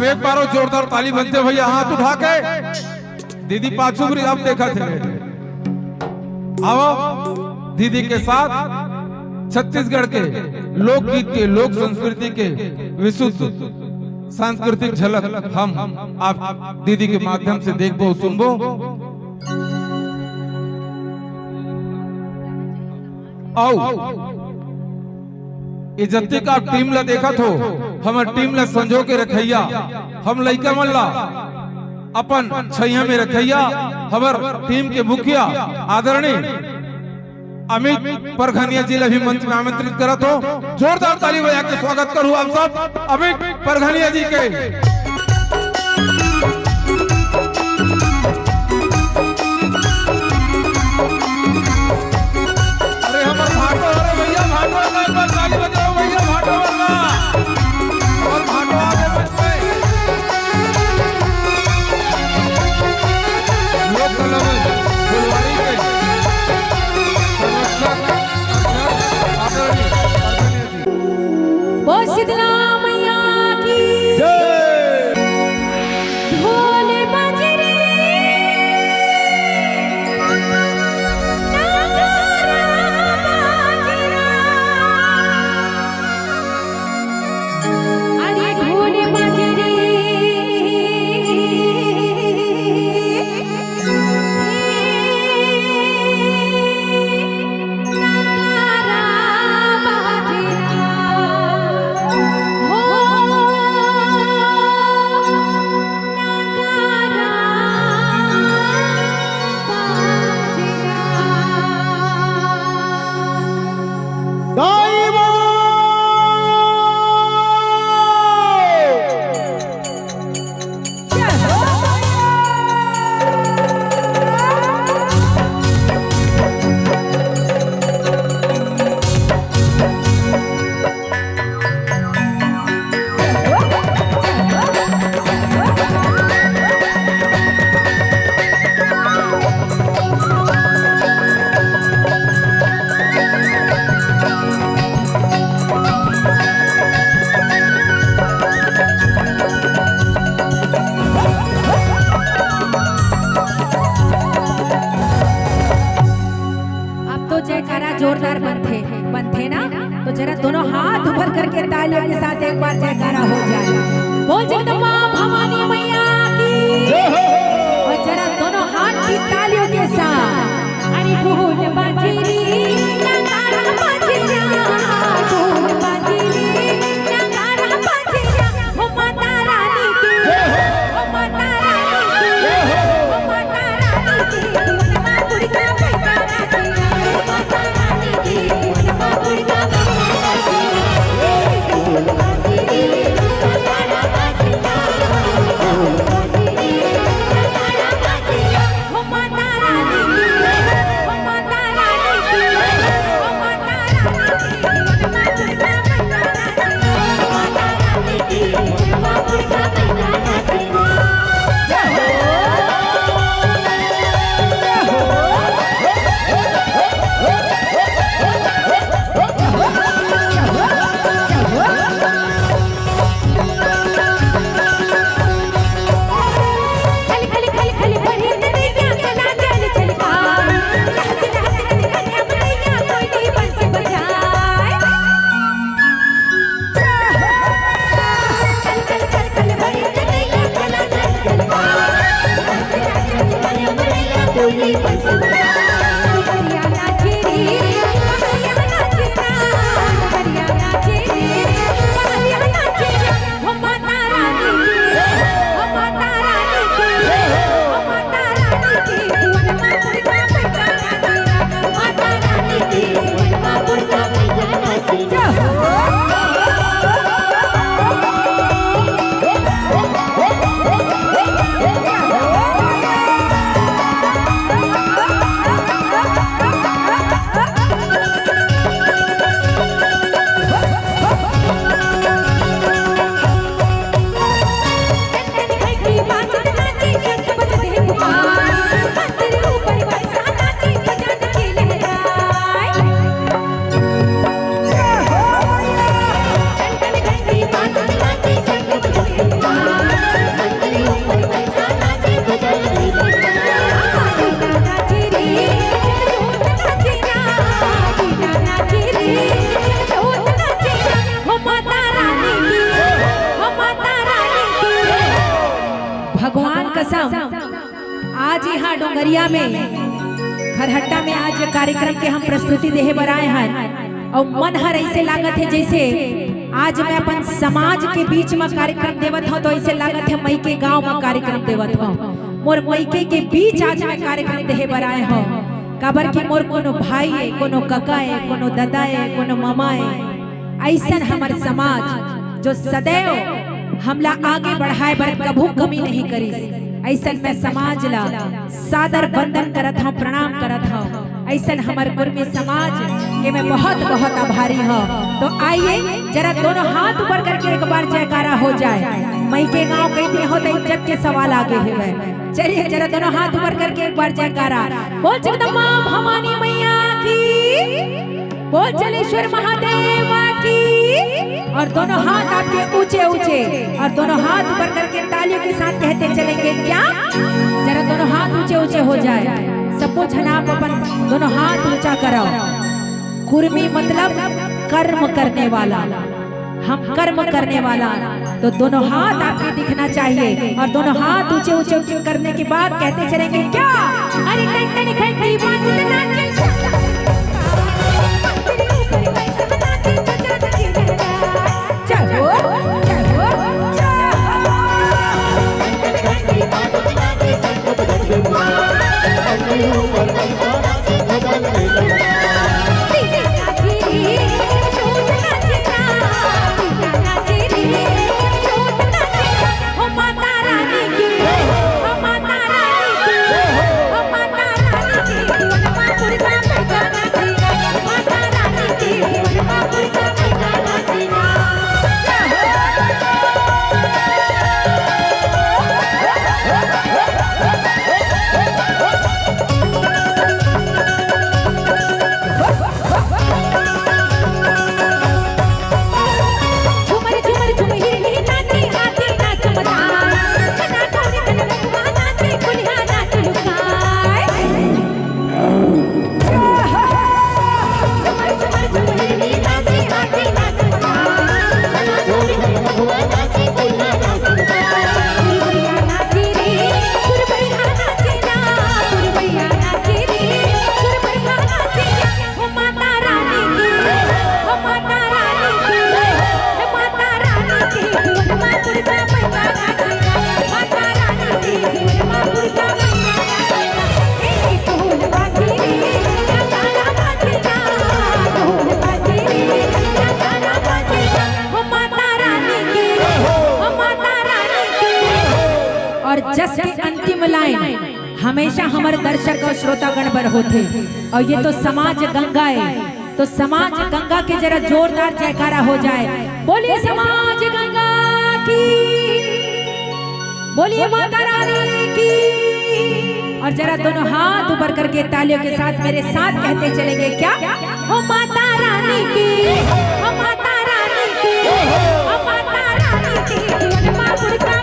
एक बार जोरदार ताली बनते भैया, हाथ उठा के दीदी पाछुबरी अब देखा थे। आओ दीदी के साथ छत्तीसगढ़ के लोकगीत के, लोक संस्कृति के विशुद्ध सांस्कृतिक झलक हम आप दीदी के माध्यम से देखबो सुनबो। आओ इज्जती का टीम ला देखा थो, हमर टीम ला संजो के रखैया, हम लइका मन ला अपन छैया में रखैया। हमर टीम के मुखिया आदरणीय अमित परघनिया जी ला भी मंच में आमंत्रित करत हो। जोरदार ताली बजा के स्वागत करूं आप सब अमित परघनिया जी के। अरे हमर भाटो अरे भैया भाटो का एक बार ताली बजाओ भैया, भाटो वाला और भाटो आगे मंच पे लोक कला में फुलवारी के वो शीतला मैया की ढोल बज रे, नगारा बाज रा। अरे ढोल बज रे, नगारा बाज रा। हो नगारा बाज रा। अब तो जयकारा जोरदार बनते ना, तो जरा दोनों हाथ ऊपर करके तालियों के साथ एक बार जयकारा हो जाए। बोल जगदम्बा भवानी मैया की, और जरा दोनों हाथ की तालियों के साथ। अरे ढोल बाजे रे, नगारा बाजे रा, ढोल बाजे रे, नगारा बाजे रा। हो माता रानी की, हो माता रानी की, हो माता रानी की, मां दुर्गा मैया की, हो माता रानी की, मां दुर्गा मैया की। ढोल बाजे रे, नगारा बाजे रा, ढोल बाजे रे, नगारा बाजे रा। हो माता रानी की, हो माता रानी की, कसम आज यहाँ डोंगरिया में खरहट्टा में आज कार्यक्रम के हम प्रस्तुति देहे बर आए हैं और मन हर ऐसे लागत है जैसे आज मैं अपन समाज के बीच में कार्यक्रम देवत हूँ तो ऐसे लागत है मई के गांव में कार्यक्रम देवत हूँ मोर मईके के बीच आज मैं कार्यक्रम देहे बर आए हूँ काबर की मोर कोनो भाई है कोनो काका है कोनो दादा है कोनो मामा है ऐसा हमार समाज जो सदैव हमला आगे बढ़ाए बर कभू कमी नहीं करी ऐसा मैं समाज ला सादर बंदन करत हूँ प्रणाम करत हूँ ऐसा हमार कुर्मी समाज के मैं बहुत बहुत आभारी हूँ। तो आइए जरा दोनों हाथ ऊपर करके एक बार जयकारा हो जाए मई के गांव कहते हो तो इज्जत के सवाल आगे है चलिए जरा दोनों हाथ ऊपर करके एक बार जयकारा बोल जगदम्बा भवानी मैया की बोल जलेश्वर महादेव की और दोनों हाथ आपके ऊंचे ऊंचे और दोनों हाथ ऊपर करके तालियों के साथ कहते चलेंगे क्या जरा दोनों हाथ ऊंचे ऊंचे हो जाए सबको जनाब अपन दोनों हाथ ऊंचा कराओ कुर्मी मतलब कर्म करने वाला हम कर्म करने वाला तो दोनों हाथ आपके दिखना चाहिए और दोनों हाथ ऊंचे ऊंचे करने के बाद कहते चलेंगे क्या अरे टन घंटी बाजते नाचे चलो चलो जस के अंतिम लाइन हमेशा हमारे दर्शक और श्रोतागण पर होते और ये तो समाज गंगा है तो समाज गंगा के जरा जोरदार जयकारा हो जाए बोलिए समाज गंगा की बोलिए माता रानी की और जरा दोनों हाथ ऊपर करके तालियों के साथ मेरे साथ कहते चलेंगे क्या हो माता रानी की हो माता रानी की हो माता रानी की महापुर का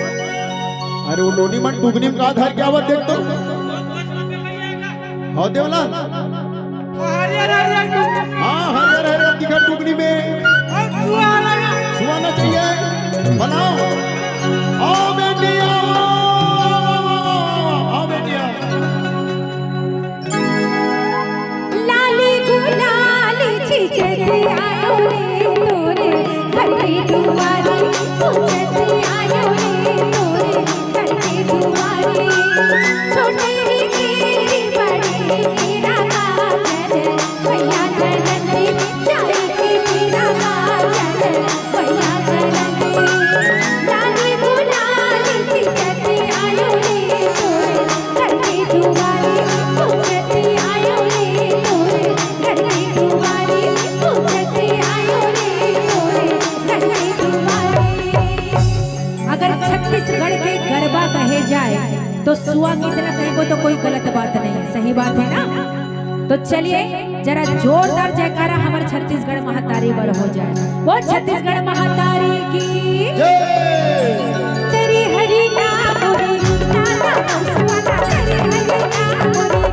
अरे वो नोनी मन टुगनी में का धार क्या बात देखतो हो देवलाल हाँ हरियर हरियर दिखा टुगनी में सुहाना चाहिए बनाओ आओ बेटिया आओ बेटिया लाली गुलाब मिल जाए तो सुआ की तरह कहीं तो कोई गलत बात नहीं है, सही बात है ना। तो चलिए जरा जोरदार जयकारा हमारे छत्तीसगढ़ महातारी बर हो जाए। वो छत्तीसगढ़ महातारी की तेरी हरी नागोरी नाना सुवाना तेरी हरी नागोरी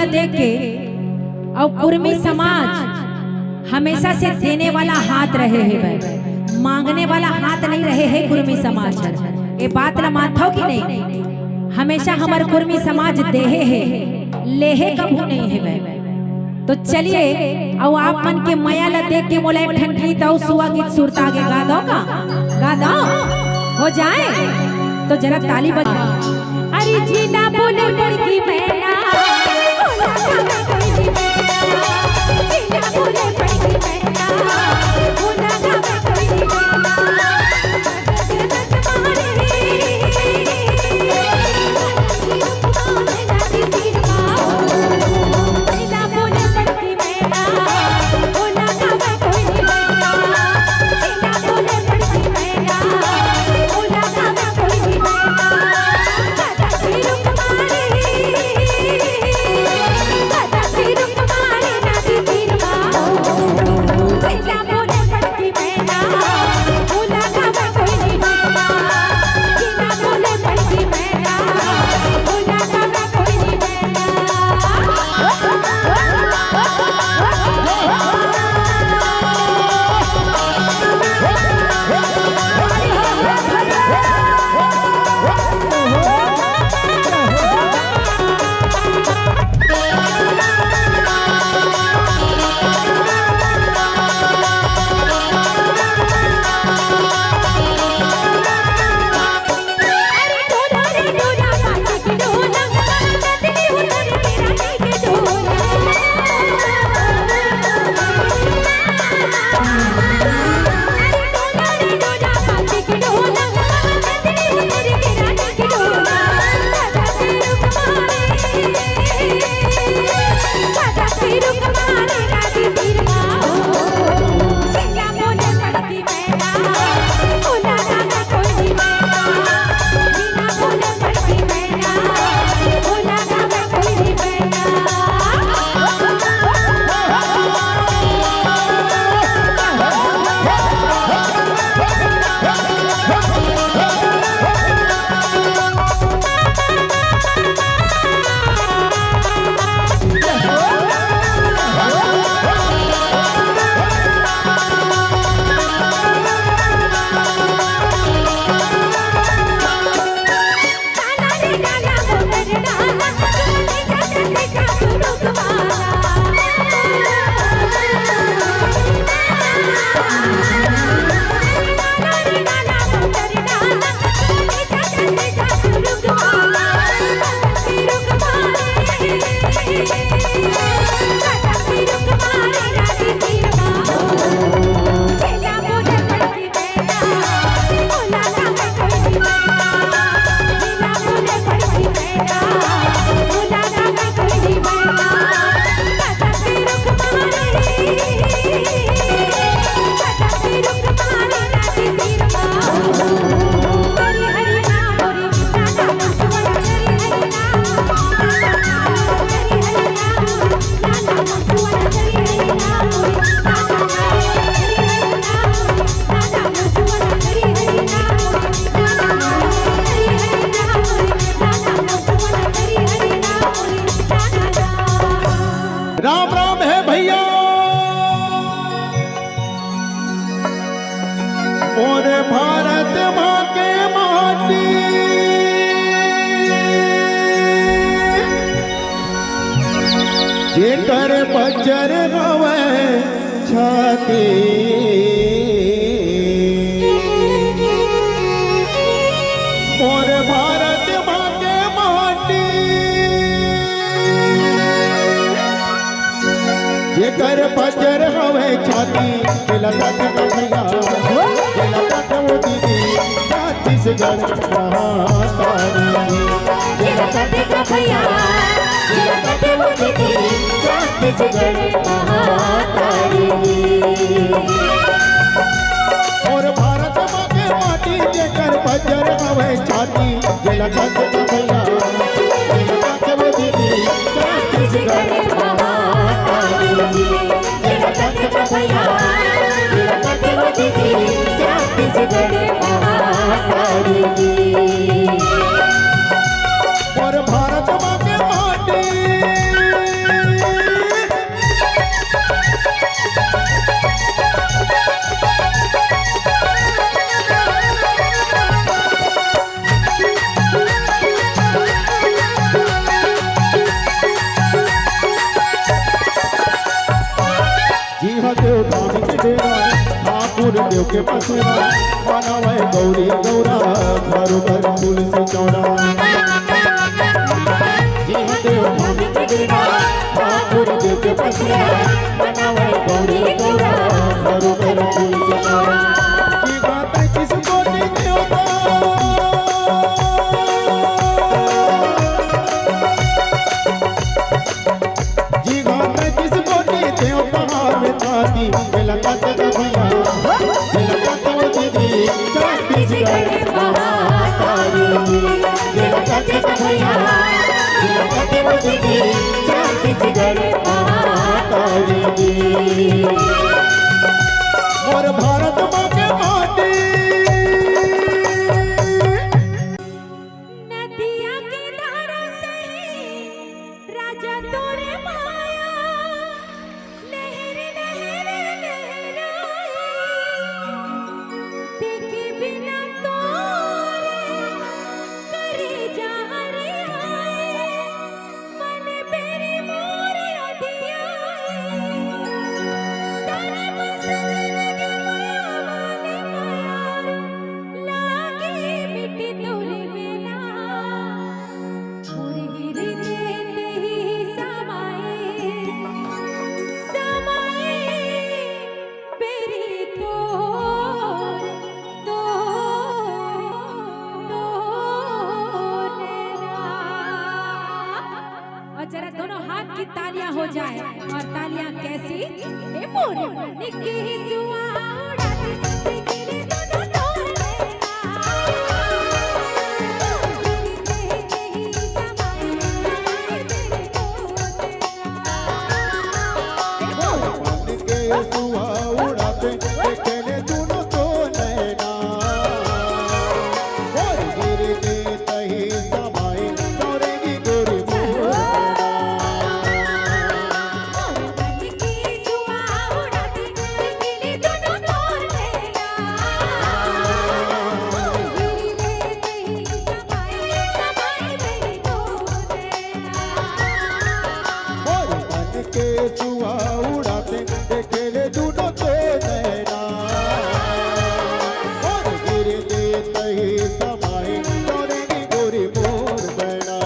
देख के और कुर्मी समाज हमेशा से देने वाला हाथ रहे है, मांगने वाला हाथ नहीं रहे है कुर्मी समाज। ये बात न मानता कि नहीं, हमेशा हमारे कुर्मी समाज देहे है, लेहे कभू नहीं है। तो चलिए और आप मन के माया ला देख के मोला एक ठन गीत और सुआ गीत सुरता के गा दो का, गा दो हो जाए तो जरा ताली बजा। अरे जीना बोले बड़की मैना राम राम है भैया और भारत माँ के माटी जेकर बजर हवे छाती और भारत माँ के माटी जेकर बजर हवे छाती लगत भैया लगत वो दीदी छत्तीसगढ़ महातारी भैया छत्तीसगढ़ महातारी और भारत माँ के माटी जेकर बजर हवे छाती लगत भैया लगत वो दीदी छत्तीसगढ़ महातारी भैया छत्तीसगढ़ महातारी और भारत माँ के माटी जी हाँ देव स्वामी के डेरा ठाकुर देव के पसेरा मानव गौरी गौरा घर घर फूल से चौड़ा जी हाँ देव स्वामी के डेरा ठाकुर देव के पसेरा मानव गौरी गौरा घर घर फूल से चौड़ा की बात किसको नहीं होता जी बात किसको नहीं होता छाती लगत भैया लगत वो दीदी छत्तीसगढ़ महातारी लगत भैया लगत वो दीदी छत्तीसगढ़ महातारी और भारत माँ के माटी नदिया के धारा से राजा तोरे माया लहर लहर लहराए देखे बिना तोरे करे जा रे आए मन बेरे मोरे अधियाए तारे बसन लगे माया माने माया लागे मिट्टी तोरे बिना मोरे हृदय ते ही समाए समाए बेरी तोर और जरा दोनों हाथ की तालियां हो जाए और तालियां कैसी ए मोरे मन की जुआ उड़ाती तेरे दोनों तोड़ मन के सुहा उड़ाते देखे दोनों तो नैना और गिर के तही समाए चौरेगी गोरी के सुहा उड़ाते देखे दोनों तो नैना और गिर के तही समाए चौरेगी गोरी मोर बैना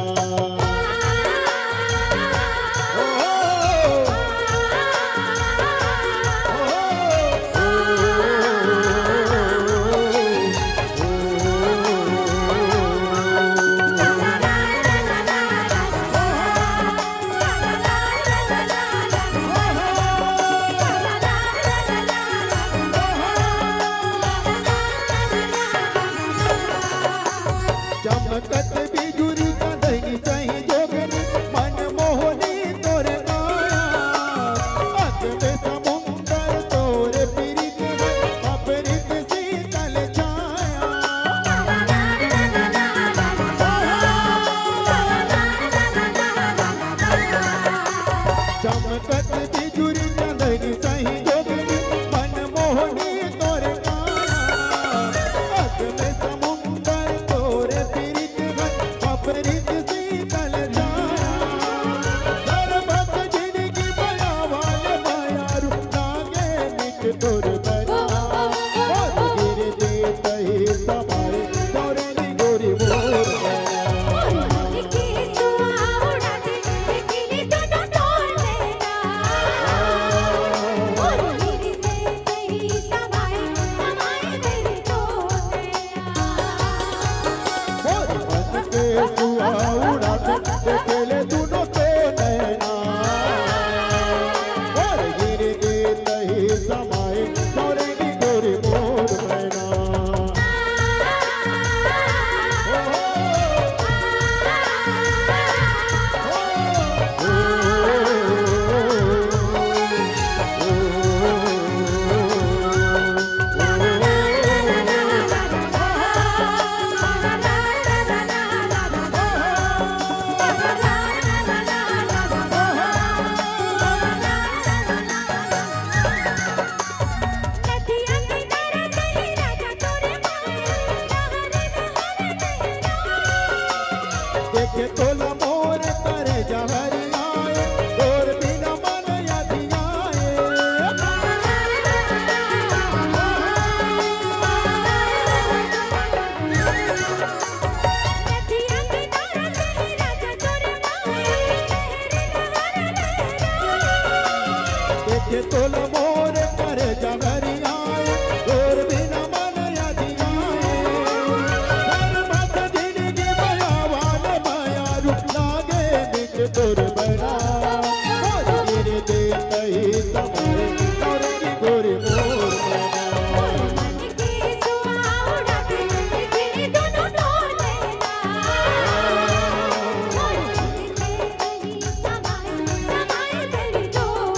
के तोल मोर करे जगरिया और बिना मन यादियाए हर बात जिंदगी माया वाले माया रूप लागे निक तोर बना और गिर दे तही तुम्हारे और की गोरे मोर बना मन की सुहावड़ा के बिगड़े दोनों तोड़ लेना समाए तेरी डोर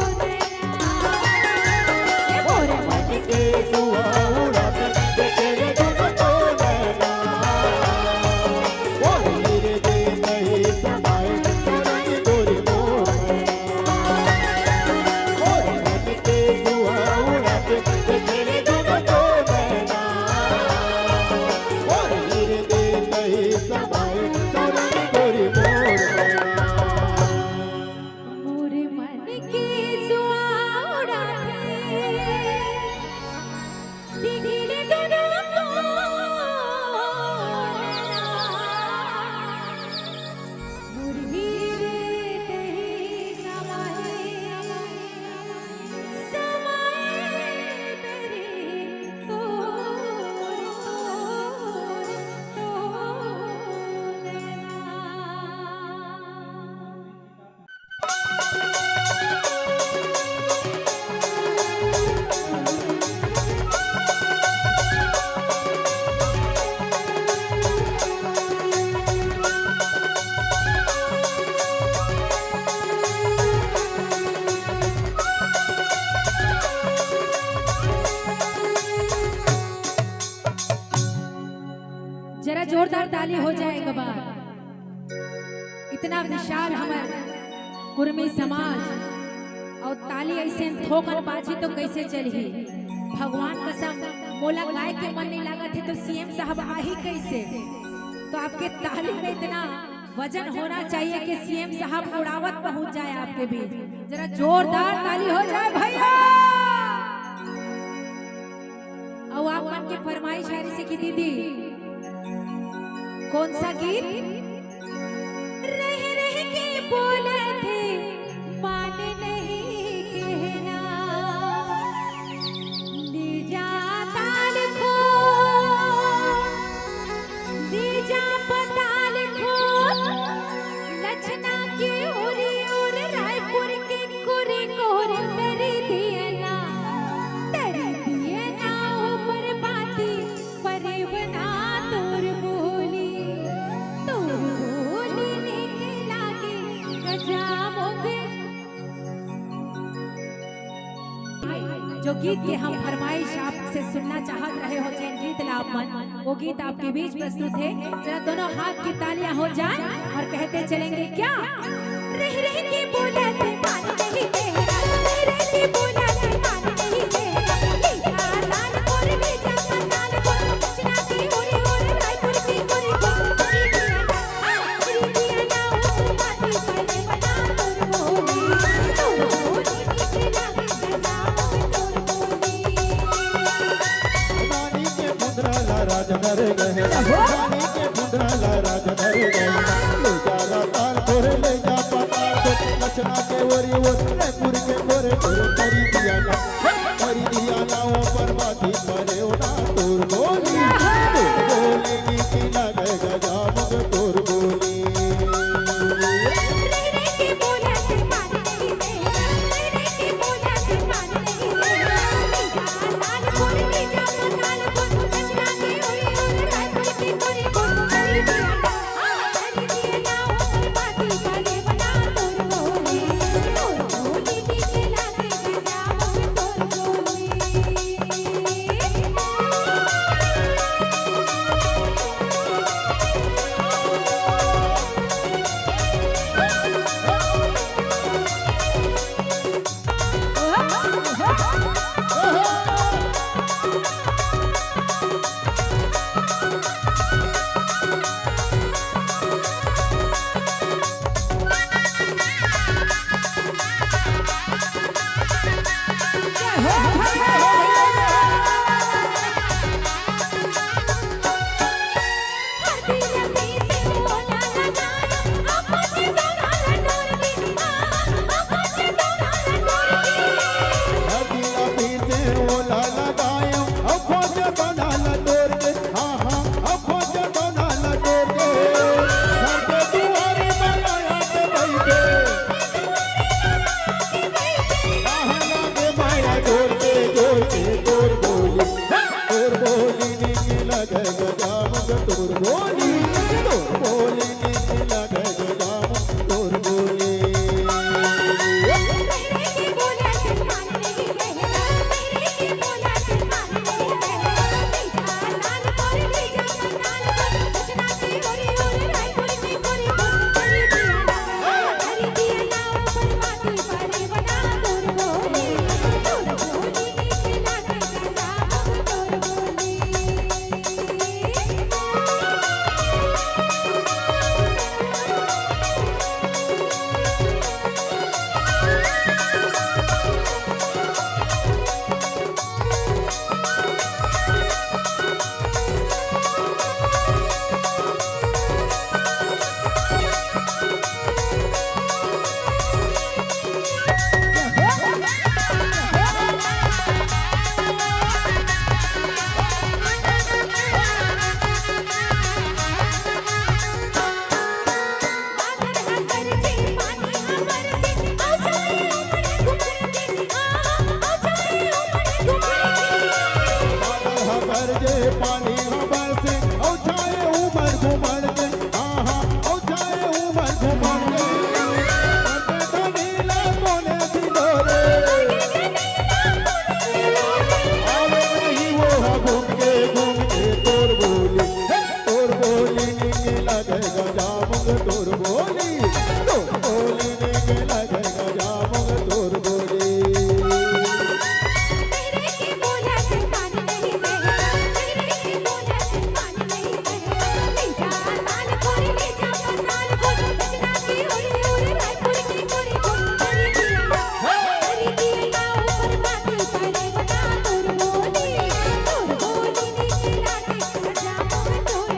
और मन की सुहावड़ा के बिगड़े दोनों तोड़ लेना और गिर दे तही तुम्हारे और की गोरे मोर बना और मन के सुहावड़ा के बिगड़े दोनों तोड़ लेना और गिर दे तही तुम्हारे और की गोरे मोर बना मोर मन की सुहावड़ा के बिगड़े दोनों मोर हीरे तेरी समाए तेरी जरा जोरदार ताली हो जाए एक बार। इतना विशाल हमार कुर्मी समाज और ताली ऐसे ठोकर बाजी तो कैसे चली। भगवान कसम मोला गाय के मन नहीं लागत है तो सीएम साहब आ ही कैसे। तो आपके ताली में इतना वजन होना चाहिए कि सीएम साहब उड़ावत पहुंच जाए आपके बीच। जरा जोरदार ताली हो जाए भैया। और आप मन के फरमाइश है से की दीदी कौन सा गीत? रह रह के बोले थे मान नहीं कहना ले जा ताल खो ले जा पताल खो लचना के ओरी और रायपुर के कोरे कोरे तरी दिए ना ऊपर बाती परे बना तोर बोली निकला के गजामुख। जो गीत के हम फरमाइश आपसे सुनना चाहत रहे हो जिन गीत लापन वो गीत आपके बीच प्रस्तुत है। जरा दोनों हाथ की तालियां हो जाएं और कहते चलेंगे क्या? रह रह के बोला थे मान नहीं तेरा रह रह के बोला थे मान नहीं तेरा ले जा लाल और ले जा लाल और लचना की ओरी और रायपुर की कोरी कोरी दिया ना ऊपर बाती परे बना तोर बोली निकला के गजामुख तोर बोली। रानी के मुंद्रा राजनर गए रानी के मुंद्रा राजनर गए ले जा ताल खोर ले जा पताल को लचना के ओरी वो रायपुर के गोरे गोरे करी दिया ना ऊपर बाती परे उड़ा तोर बोली बोलेगी कि लगे गजामुख तोर बोली। रह रह के बोला थे मान नहीं तेरा रह रह के बोला थे मान नहीं तेरा ले जा लाल और ले जा लाल और लचना की ओरी और रायपुर की कोरी कोरी दिया ना ऊपर बाती परे बना तोर बोली निकला के गजामुख तोर तोर बोली नीक लगे गजामुन तोर बोली मेरे की बोला से मान नहीं कहना मेरे की बोला से मान नहीं कहना लीजा लाल पर लीजा मनाल पर बचना की ओरी ओर रायपुर की कोरी करी दिया ना ऊपर माटी परे बना तोर बोली नीक लगे गजामुन तोर बोली पानी हबर से औ जाए ऊपर घुमड़ के आहा औ जाए ऊपर घुमड़ के नीला कोने दिलोरे आवे नहीं वो घूम के तोर बोली नीक लगे गजामुन तोर बोली नीक लगे गजामुन तोर बोली मेरे की बोला से मान नहीं कहना मेरे की बोला से मान नहीं कहना लीजा लाल कोरी लीजा मनाल पर बचना की ओरी ओर रायपुर की कोरी करी दिया ना ऊपर माटी परे बना तोर बोली नीक लगे गजामुन तोर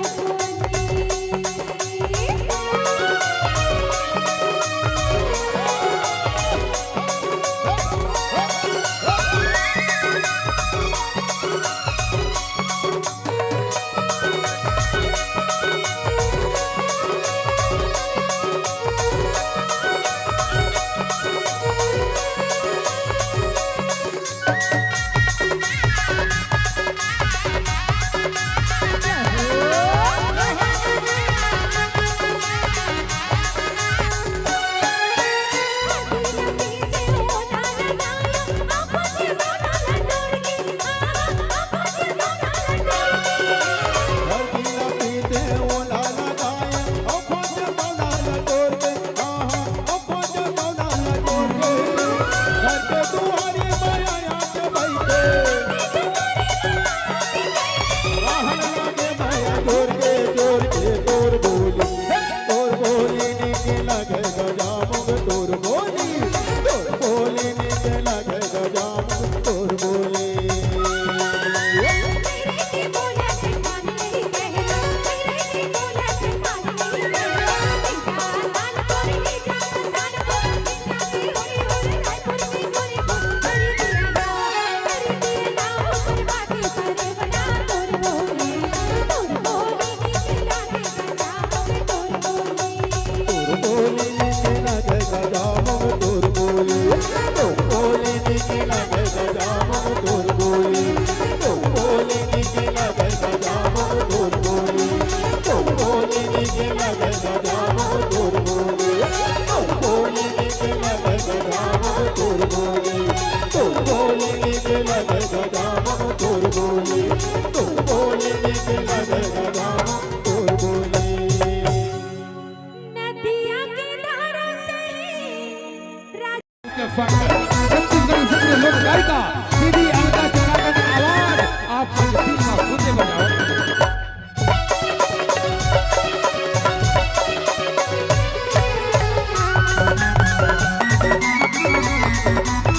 छत्तीसगढ़ संघ लोक गायिका दीदी अलका चौराका की आवाज आप दिल में खुदे बजाओ।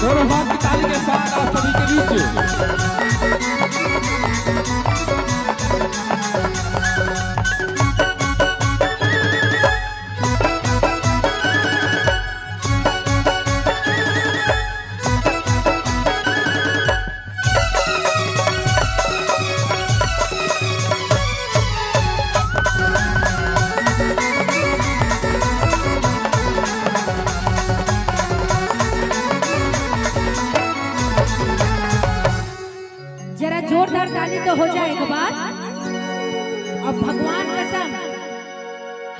दोनों हाथ की ताली के साथ आप सभी के बीच जरा जोरदार ताली तो हो जाए एक बार। अब भगवान कसम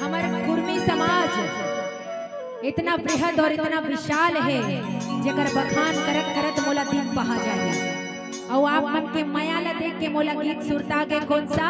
हमारे कुर्मी समाज इतना बृहद और इतना विशाल है जेकर बखान करत करत मोला दिन बहा जाए। और आप मन के माया ला देख के मोला गीत सुरता के कौन सा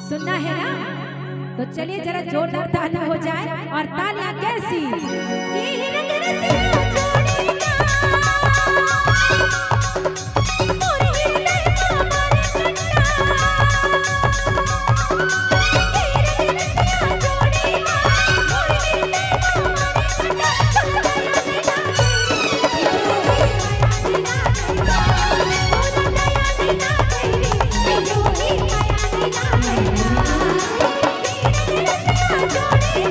सुनना है ना? तो चलिए जरा जोरदार ताली हो जाए। और तालियां कैसी? जोड़ी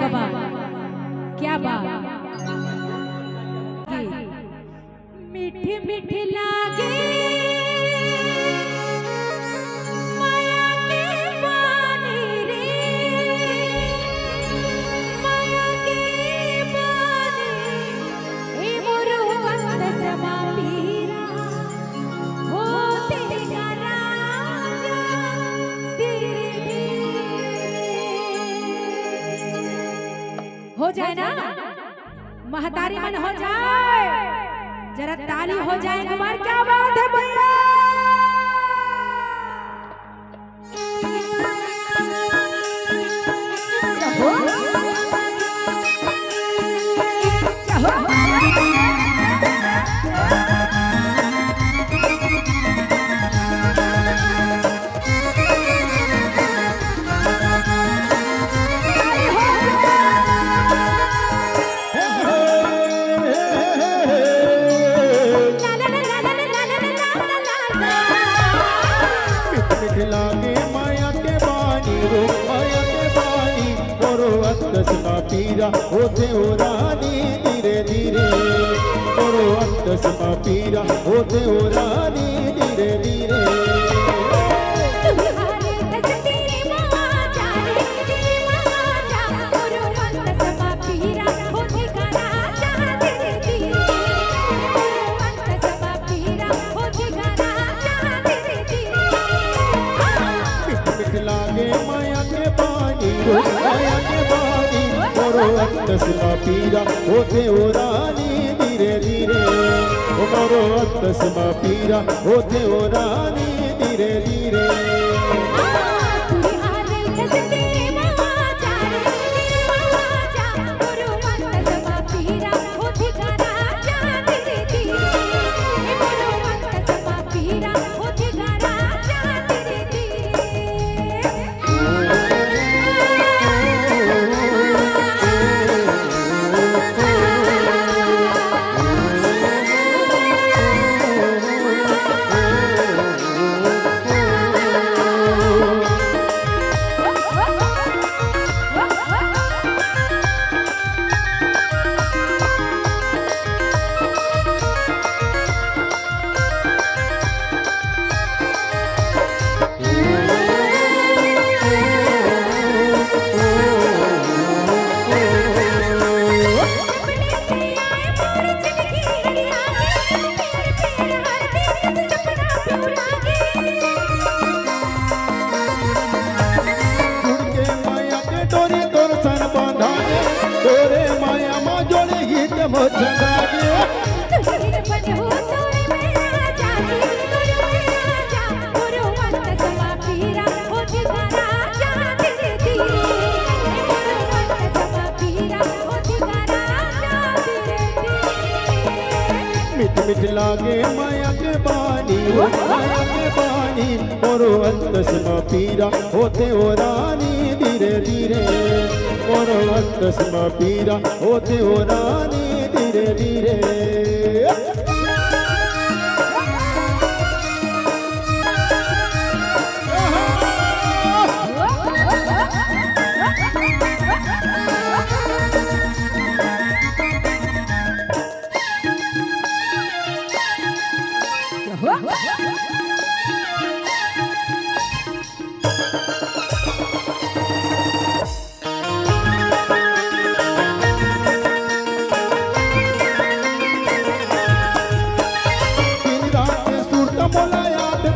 कबार क्या बात मीठी मीठी लागे माया के पानी रे माया के पानी ए मोरो वंद समा पीरा हो तेरा राजा तेरे हो जाए ना महतारी मन हो जाए जरा ताली हो जाए एक बार क्या बात है भैया लागे माया के बानी रो माया के बानी मोरो अंतसमा पीरा होते हो रानी धीरे धीरे मोरो अंतसमा पीरा होते हो रानी धीरे धीरे तुम्हारे तस्वीर मां जाने तेरी मां जा मोरो वंद समा पीरा होते का राजा तेरे धीरे मोरो वंद समा पीरा होते का राजा तेरे धीरे लागे माया के बानी रो माया के बानी मोरो अंतसमा पीरा होते हो रानी धीरे धीरे मोरो अंतसमा पीरा होते हो रानी धीरे धीरे तुम्हारे तस्वीर मां जाने तेरी मां जा मोरो वंद समा पीरा होते का राजा तेरे धीरे मोरो वंद समा पीरा होते का राजा तेरे धीरे मिठ लागे माया के बानी वो माया के बानी मोरो अंतसमा पीरा होते हो रानी धीरे धीरे मोरो अंतसमा पीरा होते हो रानी धीरे धीरे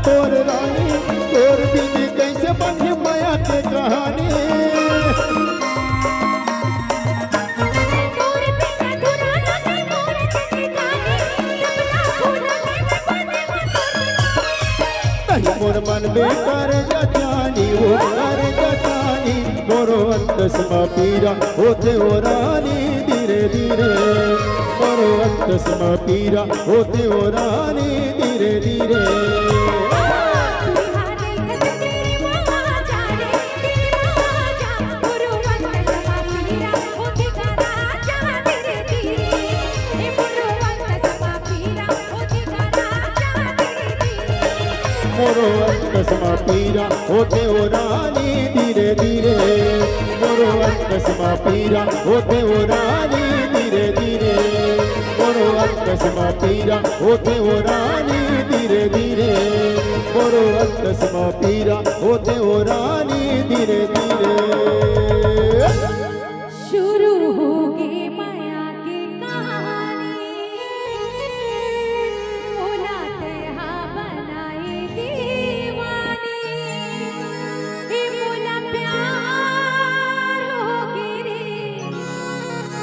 तोर रानी तोर बिनी कैसे बनी माया के कहानी मोर मन बेकार जानी वो कर जानी मोरो अंतसमा पीरा होते हो रानी धीरे धीरे मोरो अंतसमा पीरा होते हो रानी धीरे धीरे मोरो अंतसमा पीरा होते ओ रानी धीरे धीरे मोरो अंतसमा पीरा होते ओ रानी धीरे धीरे मोरो अंतसमा पीरा होते ओ रानी धीरे धीरे मोरो अंतसमा पीरा होते ओ रानी धीरे धीरे शुरू होगी माया की कहानी बुलाते हाँ बनाई दीवानी ये बोला प्यार होगी रे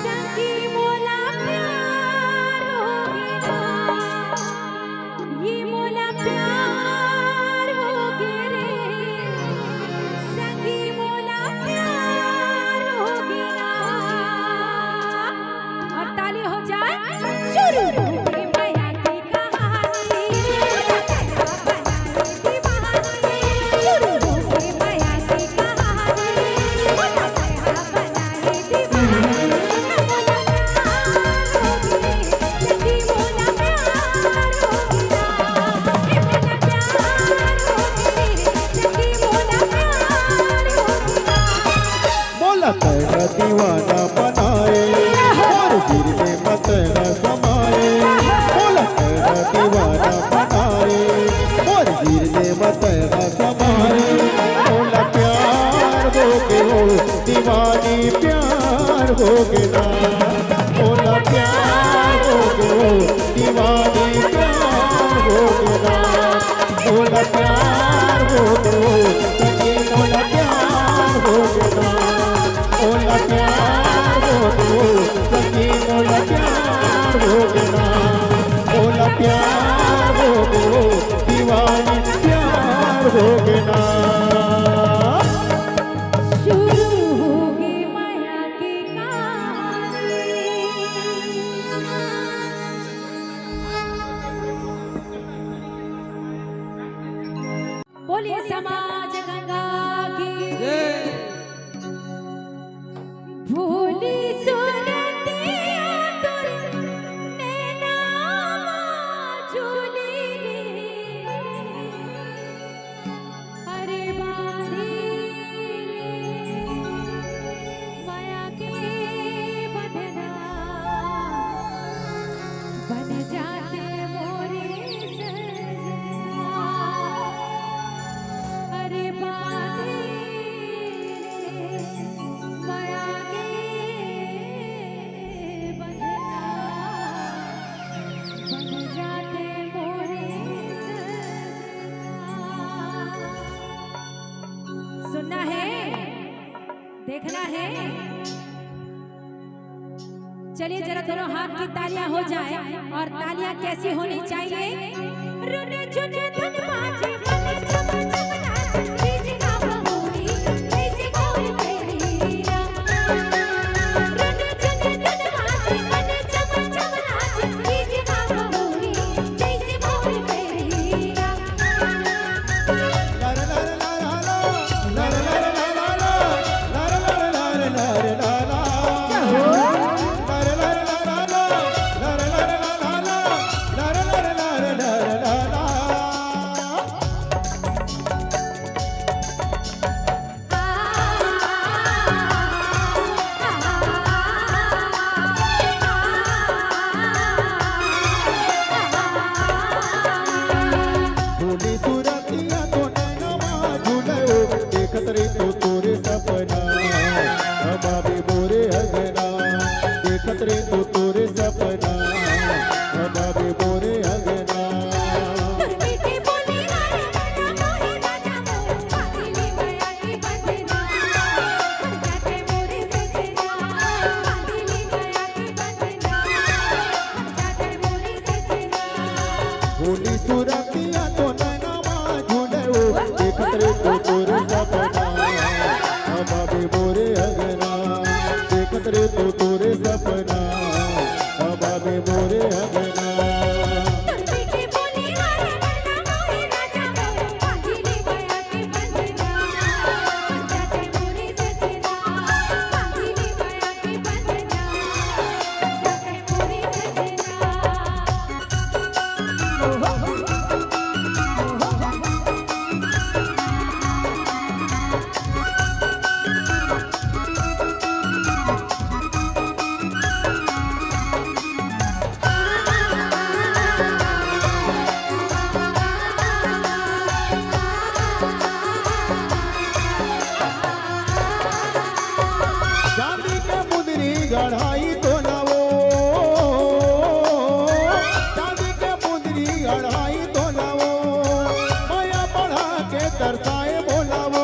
संगी बोला प्यार होगी ना ये बोला प्यार होगी रे संगी बोला प्यार होगी ना और ताली हो जाए शुरू होगी माया की कहानी बनाई दीवानी शुरू होगी माया की कहानी बनाई दीवानी बोला प्यार होगी संगी बोला प्यार होगी ना ये बोला प्यार होगी संगी बोला प्यार होगी ना बोला तेरा दीवाना बनाए और दिल में मत न समाए बोला तेरा दीवाना बनाए और दिल में मत न समाए बोला प्यार होगे हो दीवानी प्यार होगे ना बोला प्यार होगे हो दीवानी प्यार होगे ना बोला प्यार होगे हो सखी बोला प्यार होगे ना बोला प्यार होगे हो सखी बोला प्यार होगे ना बोला प्यार होगे हो दीवानी प्यार होगे ना शुरू होगी माया की कहानी बोलिए समाज गंगा की भोली सुरतिया तुर नैना झूली रे अरे बांधी माया के बंधना बन जाते मोरे सजना अरे बांधी माया के बंधना बन जाते मोरे सजना सुनना है देखना है चलिए जरा दोनों हाथ की तालियां हो जाए और तालियां कैसी होनी चाहिए रुने झुने धन बाजे बने चम चम नाच बीज का बबूरी जैसे कोई तेरीरा रुने झुने धन बाजे बने चम चम नाच बीज का बबूरी जैसे कोई तेरीरा भोली सुरतिया तो नैनवा झूलयो देखत रे तो तोरे सपना हमारे बोरे अगना देखत रे तो तोरे सपना हमारे बोरे अगना मीठी बोली हारे बना मोहे राजा मोह बांधिली माया की बंधना बन जाते मोरे सजना बांधिली माया की बंधना बन जाते मोरे सजना भोली सुरतिया तो नैनवा झूलयो देखत रे तो तोरे सपना हमारे बोरे अगना देखत रे तो तोरे सपना हमारे बोरे अगना मीठी बोली हारे बना मोहे राजा मोह बांधिली माया की बंधना बन जाते मोरे सजना बांधिली माया की बंधना बन जाते मोरे सजना अढ़ाई तोलावो चांदी के मुंदरी अढ़ाई तोलावो माया बढ़ा के तरसाए बोलावो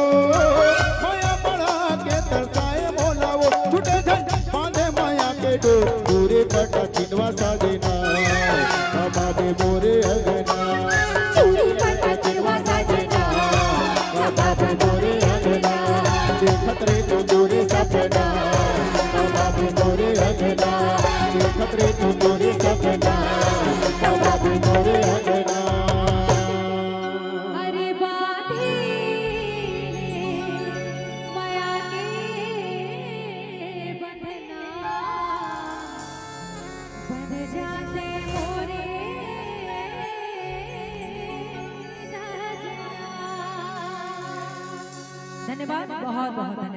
माया बढ़ा के तरसाए बोलावो छुटे झन बांधे माया के डोर पूरे पटा चिनवा साजना बाबे मोरे अगना चूड़ी पटा चिनवा साजना बाबे मोरे अगना देखत रे तू जोरे सपना बाबे मोरे अगना देखत रे तू जोरे सपना बाबे मोरे अगना अरे बांधे माया के बंधना बंध जाते मोरे सजना। धन्यवाद, बहुत बहुत धन्यवाद।